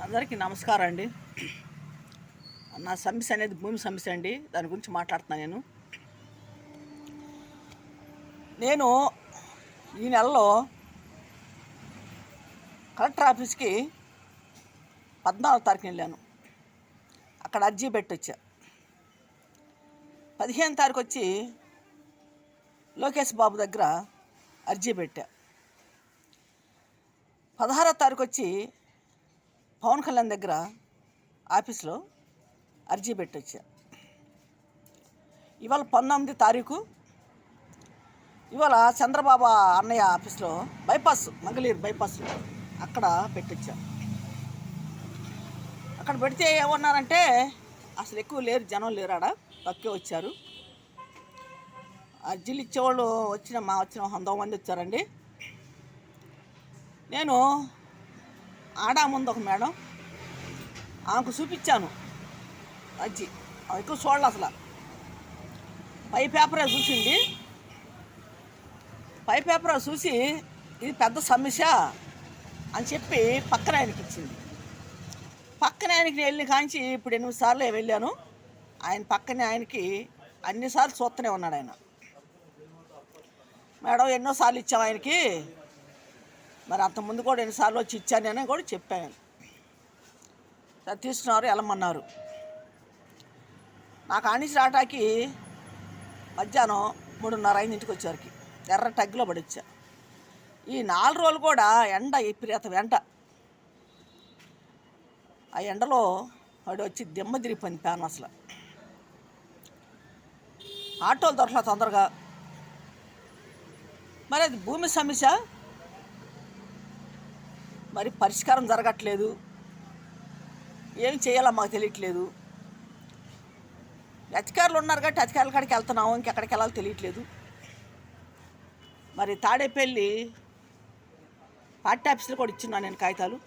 అందరికీ నమస్కారం అండి. నా సమస్య అనేది భూమి సమస్య అండి. దాని గురించి మాట్లాడుతున్నాను. నేను ఈ నెలలో కలెక్టర్ ఆఫీస్కి 14వ తారీఖున వెళ్ళాను. అక్కడ అర్జీ పెట్టి వచ్చా. 15వ తారీఖు వచ్చి లోకేష్ బాబు దగ్గర అర్జీ పెట్టా. 16వ తారీఖు వచ్చి పవన్ కళ్యాణ్ దగ్గర ఆఫీస్లో అర్జీ పెట్టొచ్చా. ఇవాళ 19వ తారీఖు ఇవాళ చంద్రబాబు అన్నయ్య ఆఫీస్లో మంగళగిరి బైపాస్ అక్కడ పెట్టొచ్చా. అక్కడ పెడితే ఏమన్నారంటే అసలు ఎక్కువ లేరు, జనం లేరు, ఆడ తక్కువ వచ్చారు. అర్జీలు ఇచ్చేవాళ్ళు వచ్చిన 100 మంది వచ్చారండి. నేను ముందు ఒక మేడం ఆమెకు చూపించాను అర్జీ. ఎక్కువ చూడాలి, అసలు పై పేపరే చూసింది. పై పేపర్ చూసి ఇది పెద్ద సమస్య అని చెప్పి పక్కన ఆయనకి ఇచ్చింది. పక్కన ఆయనకి వెళ్ళి కాంచి ఇప్పుడు 8 సార్లు వెళ్ళాను. ఆయన పక్కనే ఆయనకి అన్నిసార్లు చూస్తూనే ఉన్నాడు. ఆయన మేడం ఎన్నోసార్లు ఇచ్చాము ఆయనకి, మరి అంతకుముందు కూడా ఎన్నిసార్లు వచ్చి ఇచ్చానని కూడా చెప్పాను. తీసుకున్నారు, వెళ్ళమన్నారు. నాకు ఆనిసి రాటాకి మధ్యాహ్నం 3:30 అయింది. ఇంటికి వచ్చేసరికి ఎర్ర టగ్గులో పడిచ్చా. ఈ 4 రోజులు కూడా ఎండ విపరీత వెంట. ఆ ఎండలో వాడు వచ్చి దిమ్మ తిరిగిపోయింది ప్యాన్. అసలు ఆటోలు దొరకలా తొందరగా. మరి అది భూమి సమస్య, మరి పరిష్కారం జరగట్లేదు. ఏం చేయాలో మాకు తెలియట్లేదు. అధికారులు ఉన్నారు కాబట్టి అధికారుల కాడికి వెళ్తున్నాము, ఇంకెక్కడికి వెళ్ళాలో తెలియట్లేదు. మరి తాడేపల్లి పార్టీ ఆఫీసులో కూడా ఇచ్చున్నాను నేను కాగితాలు.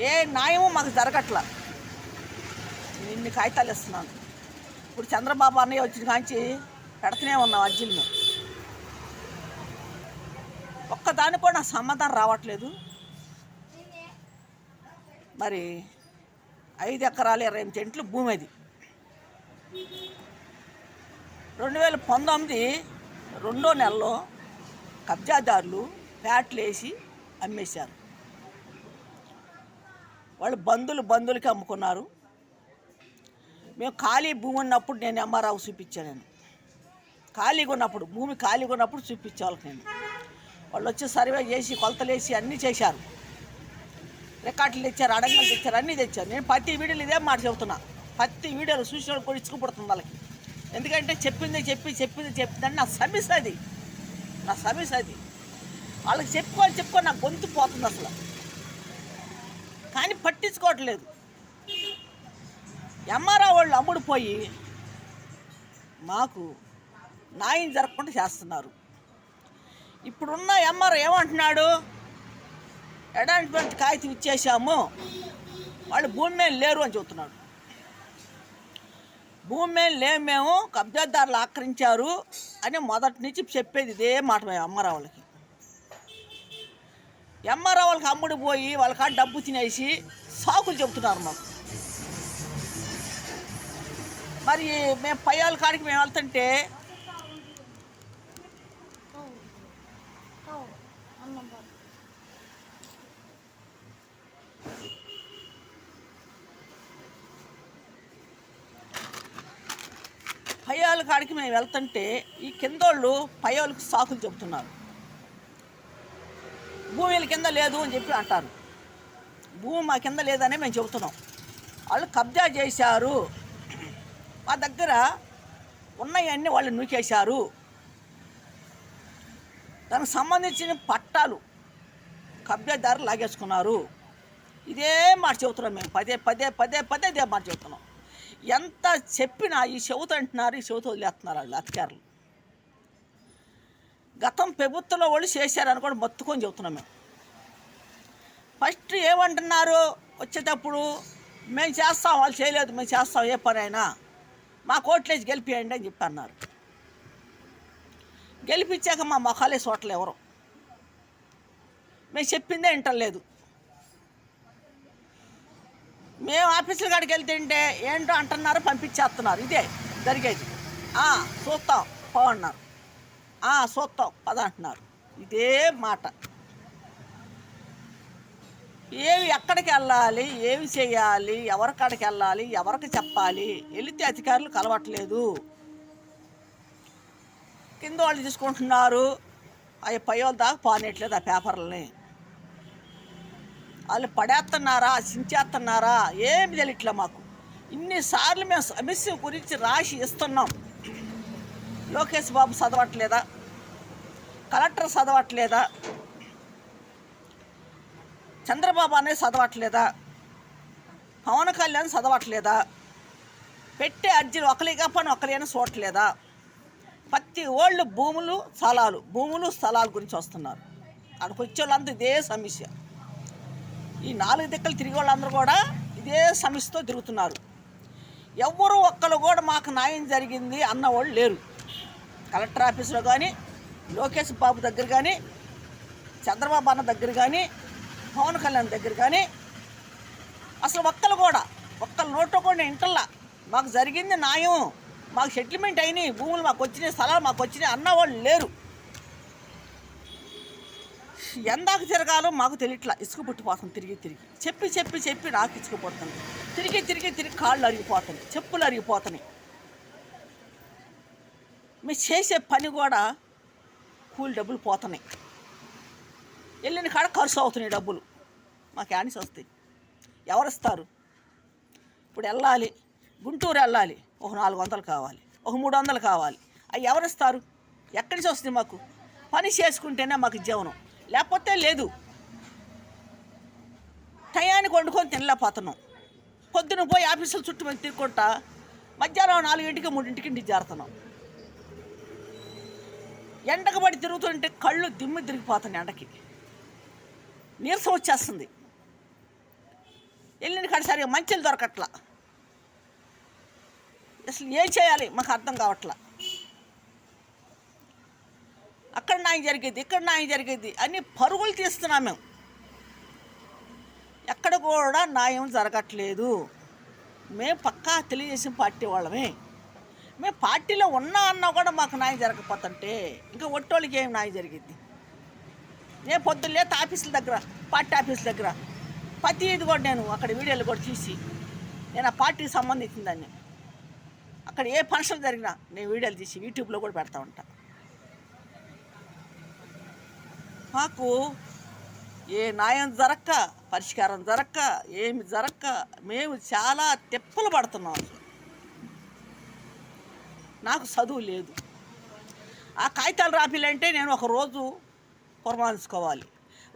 ఏ న్యాయమో మాకు జరగట్లా. నేను ఇన్ని కాగితాలు ఇస్తున్నాను. ఇప్పుడు చంద్రబాబు అన్నయ్య వచ్చిన కాంచి పెడుతూనే ఉన్నాం అర్జీలను. ఒక్కదానికి కూడా నాకు సమాధానం రావట్లేదు. మరి 5 ఎకరాలు 28 సెంట్లు భూమి అది. 2019 2వ నెలలో కబ్జాదారులు ఫ్యాట్లు వేసి అమ్మేశారు. వాళ్ళు బంధువులకి అమ్ముకున్నారు. మేము ఖాళీ భూమి ఉన్నప్పుడు నేను ఎంఆర్ఆవు చూపించాను. నేను భూమి ఖాళీగా ఉన్నప్పుడు చూపించే వాళ్ళకి వాళ్ళు వచ్చి సర్వే చేసి కొలతలు వేసి అన్నీ చేశారు. రికార్డులు తెచ్చారు, అడంగలు తెచ్చారు, అన్నీ తెచ్చారు. నేను ప్రతి వీడియోలు ఇదే మాట చెబుతున్నా. ప్రతి వీడియోలు చూసిన కూడా ఇచ్చుకుపడుతుంది వాళ్ళకి. ఎందుకంటే చెప్పిందని నా సమస్య అది. వాళ్ళకి చెప్పుకొని నాకు గొంతు పోతుంది అసలు. కానీ పట్టించుకోవట్లేదు. ఎంఆర్ఆ వాళ్ళు అమ్ముడుపోయి మాకు న్యాయం జరగకుండా చేస్తున్నారు. ఇప్పుడున్న ఎంఆర్ఓ ఏమంటున్నాడు, అడాంట్మెంట్ కాగితం ఇచ్చేసాము, వాళ్ళు భూమి మీద లేరు అని చెబుతున్నాడు. భూమి మీద లేము, మేము కబ్జాదారులు ఆక్రమించారు అని మొదటి నుంచి చెప్పేది ఇదే మాట మేము ఎంఆర్ఓ వాళ్ళకి. ఎంఆర్ఓ వాళ్ళకి అమ్ముడు పోయి వాళ్ళ కాడ డబ్బు తినేసి సాకులు చెబుతున్నారు మాకు. మరి మేము పై వాళ్ళ కాడికి మేము వెళ్తుంటే ఈ కిందోళ్ళు పై వాళ్ళకి సాకులు చెబుతున్నారు. భూమిల కింద లేదు అని చెప్పి అంటారు. భూమి మా కింద లేదనే మేము చెబుతున్నాం. వాళ్ళు కబ్జా చేశారు, మా దగ్గర ఉన్నాయన్నీ వాళ్ళు నూకేశారు. దానికి సంబంధించిన పట్టాలు కబ్జాదారులు లాగేసుకున్నారు. ఇదే మాట చెబుతున్నాం మేము. పదే ఇదే మాట చెబుతున్నాం. ఎంత చెప్పినా ఈ చెవుతో అంటున్నారు, ఈ చెవుతో వదిలేస్తున్నారు వాళ్ళు అధికారులు. గతం ప్రభుత్వంలో వాళ్ళు చేశారని కూడా మొత్తుకొని చెబుతున్నాం మేము. ఫస్ట్ ఏమంటున్నారు వచ్చేటప్పుడు, మేము చేస్తాం, వాళ్ళు చేయలేదు, మేము చేస్తాం ఏ పని అయినా, మా కోట్లేసి గెలిపియండి అని చెప్పి అన్నారు. గెలిపించాక మా మొఖాలే చోట్ల ఎవరు మేము చెప్పిందే వింటలేదు. మేము ఆఫీసుల కాడికి వెళ్తుంటే ఏంటో అంటున్నారు, పంపించేస్తున్నారు. ఇదే జరిగేది. చూస్తాం పో అన్నారు, చూస్తాం పద అంటున్నారు. ఇదే మాట. ఏమి ఎక్కడికి వెళ్ళాలి, ఏమి చేయాలి, ఎవరికాడికి వెళ్ళాలి, ఎవరికి చెప్పాలి, వెళితే అధికారులు కలవట్లేదు. కింద వాళ్ళు తీసుకుంటున్నారు, అవి పై వాళ్ళ దాకా పోనట్లేదు. ఆ పేపర్లని వాళ్ళు పడేస్తున్నారా, చించేస్తున్నారా, ఏమి తెలియట్లే మాకు. ఇన్నిసార్లు మేము సమస్య గురించి రాసి ఇస్తున్నాం. లోకేష్ బాబు చదవట్లేదా, కలెక్టర్ చదవట్లేదా, చంద్రబాబు అనేది చదవట్లేదా, పవన్ కళ్యాణ్ చదవట్లేదా, పెట్టే అర్జీలు ఒకరిగా పని ఒకరైనా చూడట్లేదా. ప్రతి వాళ్ళు భూములు స్థలాల గురించి వస్తున్నారు. అక్కడికి వచ్చే వాళ్ళంతా ఇదే సమస్య. ఈ 4 దిక్కలు తిరిగే వాళ్ళందరూ కూడా ఇదే సమస్యతో తిరుగుతున్నారు. ఎవరు ఒక్కరు కూడా మాకు న్యాయం జరిగింది అన్నవాళ్ళు లేరు. కలెక్టర్ ఆఫీసులో కానీ, లోకేష్ బాబు దగ్గర కానీ, చంద్రబాబు అన్న దగ్గర కానీ, పవన్ కళ్యాణ్ దగ్గర కానీ అసలు ఒక్కరు నోట్లో కూడా ఇంటల్లా మాకు జరిగింది న్యాయం, మాకు సెటిల్మెంట్ అయినాయి, భూములు మాకు వచ్చినాయి, స్థలాలు మాకు వచ్చినాయి అన్నవాళ్ళు లేరు. ఎందాక తిరగాలో మాకు తెలియట్లా. ఇసుక పుట్టిపోతుంది. చెప్పి నాకు ఇసుకుపోతుంది. తిరిగి కాళ్ళు అరిగిపోతున్నాయి, చెప్పులు అరిగిపోతున్నాయి. మేము చేసే పని కూడా కూలి డబ్బులు పోతున్నాయి. వెళ్ళిన కాడ ఖర్చు అవుతున్నాయి డబ్బులు. మాకు యానిస్ వస్తాయి, ఎవరిస్తారు? ఇప్పుడు వెళ్ళాలి, గుంటూరు వెళ్ళాలి, ఒక 400 కావాలి, ఒక 300 కావాలి. అవి ఎవరిస్తారు? ఎక్కడి నుంచి వస్తుంది? మాకు పని చేసుకుంటేనే మాకు జీవనం, లేకపోతే లేదు. టయానికి వండుకొని తినలేకపోతున్నాం. పొద్దున పోయి ఆఫీసుల చుట్టూ మేము తిరుగుకుంటా మధ్యాహ్నం 4ంటికి 3ంటికి ఇంటికి చేరుతున్నాం. ఎండకు పడి తిరుగుతుంటే కళ్ళు దిమ్మి తిరిగిపోతున్నాయి. ఎండకి నీరసం వచ్చేస్తుంది. వెళ్ళిన కాడ సరిగా మంచిలు దొరకట్లా. అసలు ఏం చేయాలి మాకు అర్థం కావట్లా. అక్కడ న్యాయం జరిగేది, ఇక్కడ న్యాయం జరిగేది అని పరుగులు తీస్తున్నాం మేము. ఎక్కడ కూడా న్యాయం జరగట్లేదు. మేము పక్కా తెలుగుదేశం పార్టీ వాళ్ళమే. మేము పార్టీలో ఉన్నా అన్నా కూడా మాకు న్యాయం జరగకపోతుంటే ఇంకా ఒట్టోళ్ళకి ఏం న్యాయం జరిగింది? నేను పొద్దున్న లేత ఆఫీసుల దగ్గర, పార్టీ ఆఫీసుల దగ్గర ప్రతి ఇది కూడా నేను అక్కడ వీడియోలు కూడా తీసి, నేను ఆ పార్టీకి సంబంధించిందాన్ని, అక్కడ ఏ ఫంక్షన్ జరిగినా నేను వీడియోలు తీసి యూట్యూబ్లో కూడా పెడతా ఉంటా. మాకు ఏ న్యాయం జరక్క, పరిష్కారం జరక్క, ఏమి జరక్క మేము చాలా తిప్పలు పడుతున్నాం. నాకు చదువు లేదు. ఆ కాగితాలు రాపిలంటే నేను ఒకరోజు పురమాయించుకోవాలి,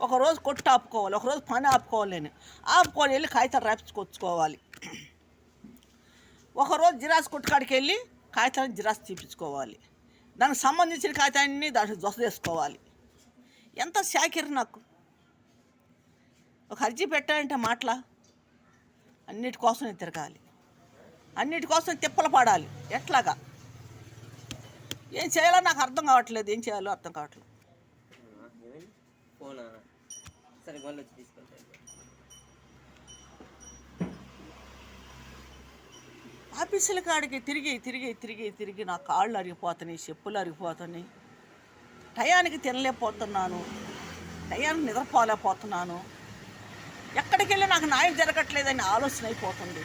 ఒకరోజు కొట్టు ఆపుకోవాలి, ఒకరోజు పని ఆపుకోవాలి. నేను ఆపుకొని వెళ్ళి కాగితాలు రాపించుకొచ్చుకోవాలి. ఒకరోజు జిరాక్స్ కొట్టుకాడికి వెళ్ళి కాగితాలను జిరాక్స్ తీపించుకోవాలి. దానికి సంబంధించిన కాగితాన్ని దానికి జొస చేసుకోవాలి. ఎంత శాఖరు నాకు. ఒక అర్జీ పెట్టాలంటే మాటలా అన్నిటి కోసం తిరగాలి, అన్నిటి కోసం తిప్పలు పడాలి. ఎట్లాగా ఏం చేయాలో నాకు అర్థం కావట్లేదు. ఏం చేయాలో అర్థం కావట్లేదు. ఆఫీసుల కాడికి తిరిగి నా కాళ్ళు అరిగిపోతున్నాయి, చెప్పులు అరిగిపోతున్నాయి. టయానికి తినలేకపోతున్నాను, టయానికి నిద్రపోలేకపోతున్నాను. ఎక్కడికి వెళ్ళి నాకు న్యాయం జరగట్లేదని ఆలోచన అయిపోతుంది.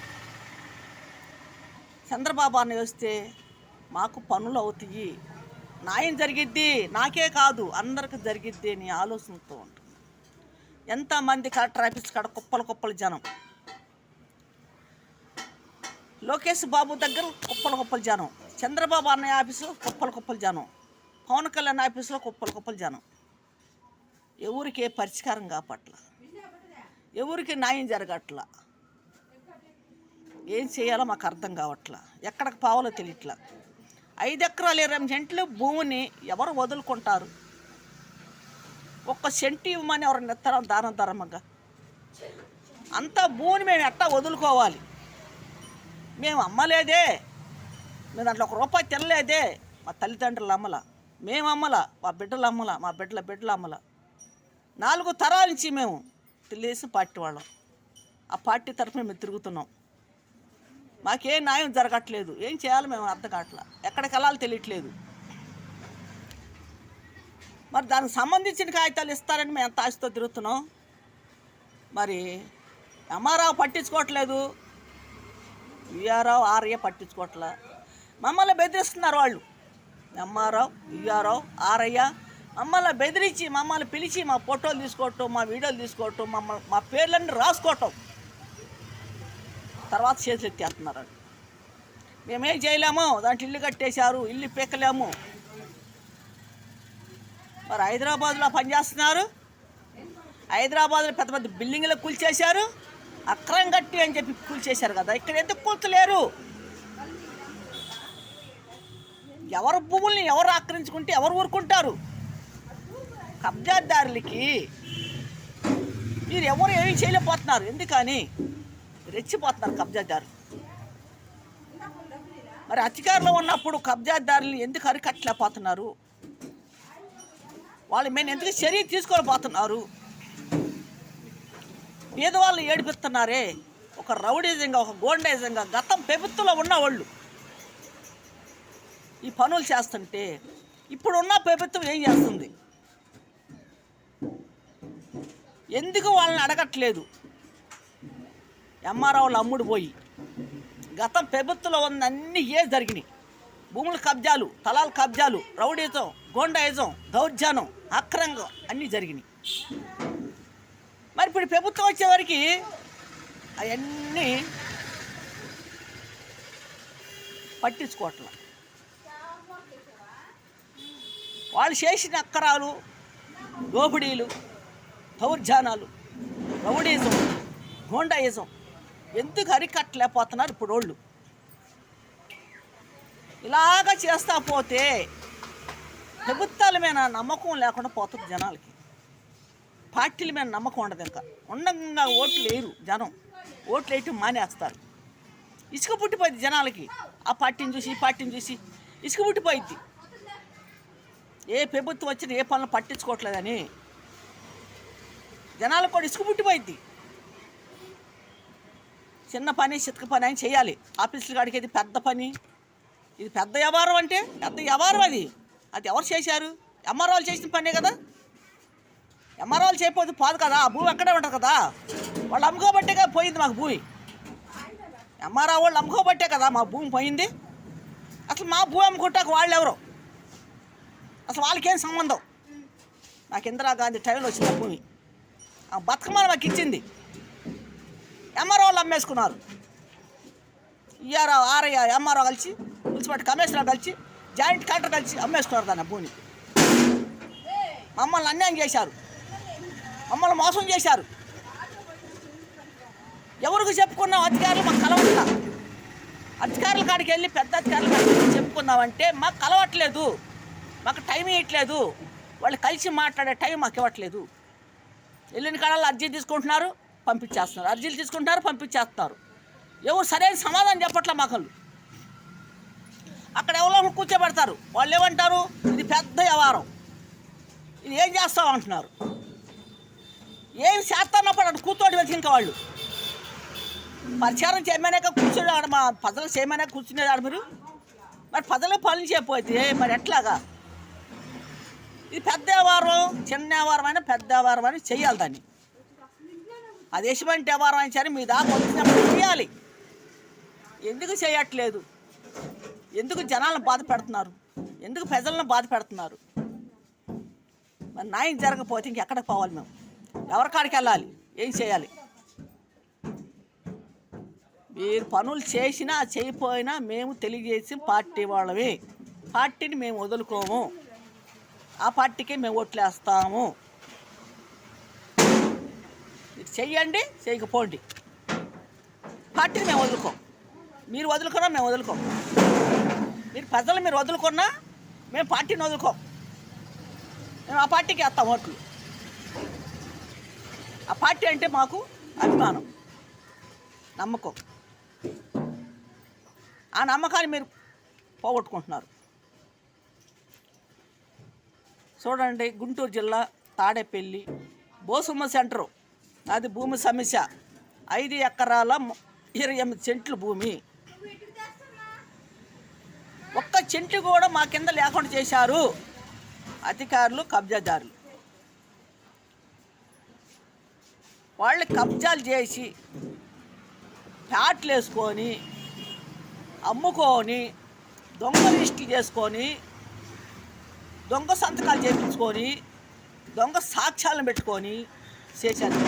చంద్రబాబు అని వస్తే మాకు పనులు అవుతాయి, న్యాయం జరిగిద్ది, నాకే కాదు అందరికి జరిగిద్ది అని ఆలోచనతో ఉంటుంది. ఎంతమంది కలెక్టర్ ఆఫీస్ కాడ కుప్పలు జనం, లోకేష్ బాబు దగ్గర కుప్పలు జనం, చంద్రబాబు అన్నయ్య ఆఫీసులో కుప్పలు జనం, పవన్ కళ్యాణ్ ఆఫీసులో కుప్పలు జనం. ఎవరికి పరిష్కారం కాపట్ల, ఎవరికి న్యాయం జరగట్లా. ఏం చేయాలో మాకు అర్థం కావట్లా. ఎక్కడికి పోవాలో తెలియట్లా. 5 ఎకరాలు 20 సెంట్లు భూమిని ఎవరు వదులుకుంటారు? ఒక్క సెంటు ఇవ్వమని ఎవరిని ఎత్తారం దానం ధర్మంగా? అంత భూమిని మేము ఎట్టా వదులుకోవాలి? మేము అమ్మలేదే, మేము దాంట్లో ₹1 తినలేదే. మా తల్లిదండ్రులు అమ్మల, మేము అమ్మల, మా బిడ్డలు అమ్మల, మా బిడ్డల అమ్మల. 4 తరాల నుంచి మేము తెలుగుదేశం పార్టీ వాళ్ళం. ఆ పార్టీ తరఫున మేము తిరుగుతున్నాం. మాకేం న్యాయం జరగట్లేదు. ఏం చేయాలో మేము అర్థం కావట్లేదు. ఎక్కడికి వెళ్ళాలో తెలియట్లేదు. మరి దానికి సంబంధించిన కాగితాలు ఇస్తారని మేము ఎంత ఆశతో తిరుగుతున్నాం. మరి ఎంఆర్ఆవు పట్టించుకోవట్లేదు, విఆర్ఆవు ఆర్ఏ పట్టించుకోవట్లే. మమ్మల్ని బెదిరిస్తున్నారు వాళ్ళు. ఎంఆర్ఆవు, విఆర్ఆవు, ఆర్ఐ మమ్మల్ని బెదిరించి మమ్మల్ని పిలిచి మా ఫోటోలు తీసుకోవటం, మా వీడియోలు తీసుకోవటం, మా పేర్లన్నీ రాసుకోవటం, తర్వాత చేతులు ఎత్తేస్తున్నారు. మేమేం చేయలేము. దాంట్లో ఇల్లు కట్టేశారు, ఇల్లు పీకలేము. మరి హైదరాబాద్లో పనిచేస్తున్నారు. హైదరాబాద్లో పెద్ద పెద్ద బిల్డింగ్లు కూల్చేశారు. అక్రమం కట్టి అని చెప్పి కూల్చేశారు కదా. ఇక్కడ ఎందుకు కూల్చలేరు? ఎవరు భూముల్ని ఎవరు ఆక్రమించుకుంటే ఎవరు ఊరుకుంటారు? కబ్జాదారులకి మీరు ఎవరు ఏమీ చేయలేకపోతున్నారు. ఎందుకని రెచ్చిపోతున్నారు కబ్జాదారులు. మరి అధికారంలో ఉన్నప్పుడు కబ్జాదారులు ఎందుకు అరికట్టలేకపోతున్నారు? వాళ్ళు మేము ఎందుకు చర్య తీసుకోలేకపోతున్నారు? పేదవాళ్ళు ఏడిపిస్తున్నారే. ఒక రౌడీజంగా, ఒక గోండేజంగా గతం ప్రభుత్వంలో ఉన్నవాళ్ళు ఈ పనులు చేస్తుంటే ఇప్పుడున్న ప్రభుత్వం ఏం చేస్తుంది? ఎందుకు వాళ్ళని అడగట్లేదు? ఎంఆర్ఓలు అమ్ముడు పోయి గతం ప్రభుత్వంలో ఉన్న అన్ని జరిగినాయి. భూముల కబ్జాలు, తలాల కబ్జాలు, రౌడీజం, గోండాయిజం, దౌర్జన్యం, అక్రమంగా అన్నీ జరిగినాయి. మరి ఇప్పుడు ప్రభుత్వం వచ్చేవరకు అవన్నీ పట్టించుకోవట్లే. వాళ్ళు చేసిన అక్కరాలు, దోపిడీలు, దౌర్జన్యాలు, రౌడీజం, గోండాయిజం ఎందుకు అరికట్టలేకపోతున్నారు ఇప్పుడు వాళ్ళు? ఇలాగ చేస్తా పోతే ప్రభుత్వాల మీద నమ్మకం లేకుండా పోతుంది జనాలకి. పార్టీల మీద నమ్మకం ఉండదు. ఇంకా ఉండగా ఓట్లు వేయరు జనం. ఓట్లు వేయటం మానేస్తారు. ఇసుక పుట్టిపోయింది జనాలకి. ఆ పార్టీని చూసి ఈ పార్టీని చూసి ఇసుక పుట్టిపోయింది. ఏ ప్రభుత్వం వచ్చినా ఏ పనులు పట్టించుకోవట్లేదని జనాలకు కూడా ఇసుక పుట్టిపోయింది. చిన్న పని, చితక పని అని చేయాలి. ఆఫీసుల కాడికి ఇది పెద్ద పని, ఇది పెద్ద వ్యవహారం. అంటే పెద్ద వ్యవహారం అది ఎవరు చేశారు? ఎంఆర్ఓలు చేసిన పనే కదా. ఎంఆర్ఓలు చేయకపోతే పోదు కదా. ఆ భూమి అక్కడే ఉంటుంది కదా. వాళ్ళు అమ్ముకోబట్టే పోయింది మాకు భూమి. ఎంఆర్ఓ వాళ్ళు అమ్ముకోబట్టే కదా మా భూమి పోయింది. అసలు మా భూమి అమ్ముకుంటాక వాళ్ళు ఎవరు? అసలు వాళ్ళకేం సంబంధం? నాకు ఇందిరాగాంధీ టైంలో వచ్చింది భూమి. ఆ బతుకమ్మ మాకు ఇచ్చింది. ఎంఆర్ఓ వాళ్ళు అమ్మేసుకున్నారు. ఈఆర్ఓ, ఆర్ఐ, ఎంఆర్ఓ కలిసి, మున్సిపాలిటీ కమిషనర్ కలిసి, జాయింట్ కలెక్టర్ కలిసి అమ్మేసుకున్నారు దాన్ని భూమి. మమ్మల్ని అన్యాయం చేశారు, మమ్మల్ని మోసం చేశారు. ఎవరికి చెప్పుకున్నాం? అధికారులు మాకు కలవట్లా. అధికారుల కాడికి వెళ్ళి పెద్ద అధికారుల కాడికి చెప్పుకున్నామంటే మాకు కలవట్లేదు, మాకు టైం ఇవ్వట్లేదు, వాళ్ళు కలిసి మాట్లాడే టైం మాకు ఇవ్వట్లేదు. వెళ్ళిన కాడల్లో అర్జీ తీసుకుంటున్నారు, పంపించేస్తున్నారు. అర్జీలు తీసుకుంటున్నారు, పంపించేస్తున్నారు. ఎవరు సరైన సమాధానం చెప్పట్లే మాకు. అక్కడ ఎవరో కూర్చోబెడతారు. వాళ్ళు ఏమంటారు? ఇది పెద్ద వ్యవహారం, ఇది ఏం చేస్తావు అంటున్నారు. ఏం చేస్తానప్పుడు అటు కూర్చోటి వెళ్తే ఇంకా వాళ్ళు పరిచారం చేయమనేక కూర్చోడు. మా ప్రజలు చేయమనే కూర్చునేదాడు మీరు. మరి ప్రజలు పనులు చేయకపోతే మరి ఎట్లాగా? ఇది పెద్ద వ్యవహారం, చిన్న వ్యవహారం అయినా పెద్ద వ్యవహారం అని చెయ్యాలి. దాన్ని అది ఎటువంటి వ్యవహారం అయినా సరే మీ దాకా వచ్చినప్పుడు చేయాలి. ఎందుకు చేయట్లేదు? ఎందుకు జనాలను బాధ పెడుతున్నారు? ఎందుకు ప్రజలను బాధ పెడుతున్నారు? మరి న్యాయం జరగకపోతే ఇంకెక్కడికి పోవాలి? మేము ఎవరికాడికి వెళ్ళాలి? ఏం చేయాలి? మీరు పనులు చేసినా చేయకపోయినా మేము తెలియజేసి పార్టీ వాళ్ళమే. పార్టీని మేము వదులుకోము. ఆ పార్టీకి మేము ఓట్లేస్తాము. మీరు చెయ్యండి, చేయకపోండి. పార్టీని మేము వదులుకోం. మీరు వదులుకున్నా మేము వదులుకోం. మీరు ప్రజలు మీరు వదులుకున్నా మేము పార్టీని వదులుకోం. మేము ఆ పార్టీకి వేస్తాం ఓట్లు. ఆ పార్టీ అంటే మాకు అభిమానం, నమ్మకం. ఆ నమ్మకాన్ని మీరు పోగొట్టుకుంటున్నారు. చూడండి, గుంటూరు జిల్లా తాడేపల్లి బోసమ్మ సెంటరు, అది భూమి సమస్య. 5 ఎకరాల 28 సెంట్లు భూమి. ఒక్క చెంటు కూడా మా కింద లేకుండా చేశారు అధికారులు, కబ్జాదారులు. వాళ్ళు కబ్జాలు చేసి ప్యాట్లు వేసుకొని అమ్ముకొని దొంగ లిస్టులు చేసుకొని దొంగ సంతకాలు చేయించుకొని దొంగ సాక్ష్యాలను పెట్టుకొని చేశారు.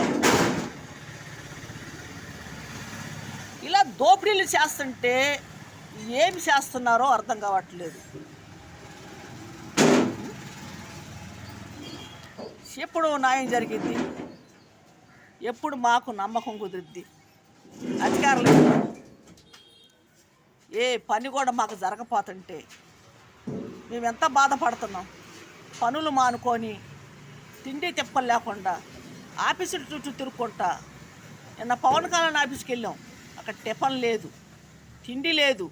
ఇలా దోపిడీలు చేస్తుంటే ఏమి చేస్తున్నారో అర్థం కావట్లేదు. ఎప్పుడు న్యాయం జరిగింది, ఎప్పుడు మాకు నమ్మకం కుదిరిద్ది? అధికారులు ఏ పని కూడా మాకు జరగపోతుంటే మేము ఎంత బాధపడుతున్నాం. పనులు మానుకొని తిండి తిప్పలు లేకుండా ఆఫీసులు చుట్టూ తిరుక్కుంటా. నిన్న పవన్ కళ్యాణ్ ఆఫీస్కి వెళ్ళాం, అక్కడ టిఫన్ లేదు, తిండి లేదు,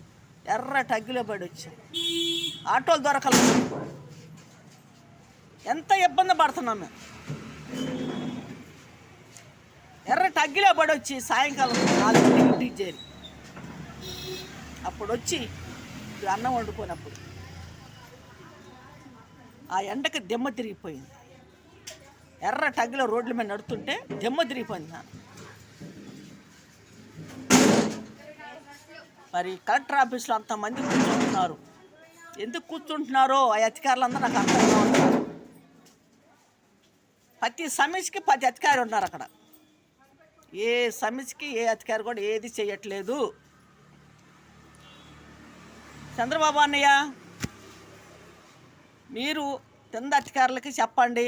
ఎర్ర టగ్గిలో పడి వచ్చాం. ఆటోలు దొరకలేదు, ఎంత ఇబ్బంది పడుతున్నాం మేము. ఎర్ర టగ్గిలో పడి వచ్చి సాయంకాలం 4 ఇంటికి చేరి అప్పుడు వచ్చి అన్నం వండుకున్నప్పుడు ఆ ఎండకి దెమ్మ తిరిగిపోయింది. ఎర్ర టగ్గిలో రోడ్ల మీద నడుతుంటే దెమ్మ తిరిగిపోయింది. మరి కలెక్టర్ ఆఫీస్లో అంతమంది కూర్చుంటున్నారు, ఎందుకు కూర్చుంటున్నారో ఆ అధికారులందరూ నాకు అర్థం కావట్లేదు. ప్రతి సమస్యకి 10 అధికారులు ఉన్నారు అక్కడ. ఏ సమస్యకి ఏ అధికారి కూడా ఏది చేయట్లేదు. చంద్రబాబు అన్నయ్య, మీరు కింద అధికారులకి చెప్పండి,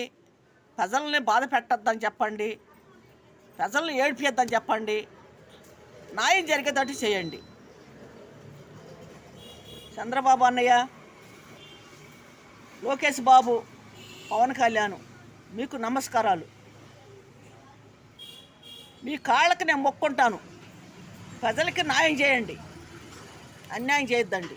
ప్రజల్ని బాధ పెట్టద్దని చెప్పండి, ప్రజల్ని ఏడిపియద్దని చెప్పండి, న్యాయం జరిగేటట్టు చేయండి. చంద్రబాబు అన్నయ్య, లోకేష్ బాబు, పవన్ కళ్యాణ్, మీకు నమస్కారాలు. మీ కాళ్ళకి నేను మొక్కుంటాను. ప్రజలకి న్యాయం చేయండి, అన్యాయం చేయొద్దండి.